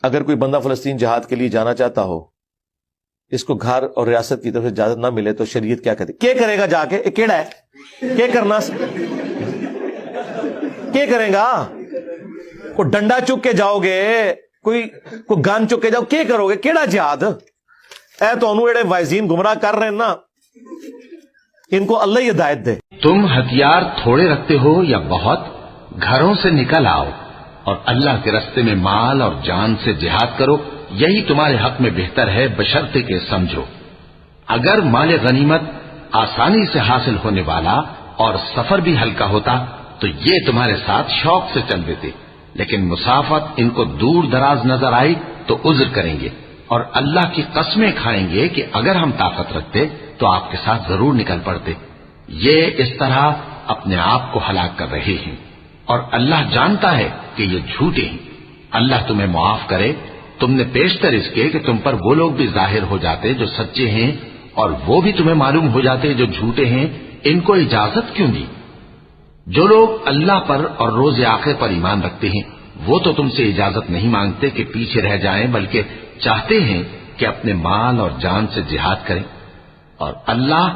اگر کوئی بندہ فلسطین جہاد کے لیے جانا چاہتا ہو، اس کو گھر اور ریاست کی طرف سے اجازت نہ ملے تو شریعت کیا کہتی؟ کیا کرے گا جا کے؟ کیڑا ہے کیا کرنا؟ کیا کرے گا؟ کوئی ڈنڈا چک کے جاؤ گے، کوئی گن چک کے جاؤ، کیا کرو گے؟ کیڑا جہاد؟ اے تو انہوں جڑے وائزین گمراہ کر رہے ہیں نا، ان کو اللہ ہی ہدایت دے۔ تم ہتھیار تھوڑے رکھتے ہو یا بہت، گھروں سے نکل آؤ اور اللہ کے راستے میں مال اور جان سے جہاد کرو، یہی تمہارے حق میں بہتر ہے، بشرطے کہ سمجھو۔ اگر مال غنیمت آسانی سے حاصل ہونے والا اور سفر بھی ہلکا ہوتا تو یہ تمہارے ساتھ شوق سے چل دیتے، لیکن مسافت ان کو دور دراز نظر آئی تو عذر کریں گے، اور اللہ کی قسمیں کھائیں گے کہ اگر ہم طاقت رکھتے تو آپ کے ساتھ ضرور نکل پڑتے۔ یہ اس طرح اپنے آپ کو ہلاک کر رہے ہیں، اور اللہ جانتا ہے کہ یہ جھوٹے ہیں۔ اللہ تمہیں معاف کرے، تم نے پیشتر اس کے کہ تم پر وہ لوگ بھی ظاہر ہو جاتے جو سچے ہیں، اور وہ بھی تمہیں معلوم ہو جاتے جو جھوٹے ہیں۔ ان کو اجازت کیوں دی؟ جو لوگ اللہ پر اور روز آخر پر ایمان رکھتے ہیں وہ تو تم سے اجازت نہیں مانگتے کہ پیچھے رہ جائیں، بلکہ چاہتے ہیں کہ اپنے مال اور جان سے جہاد کریں، اور اللہ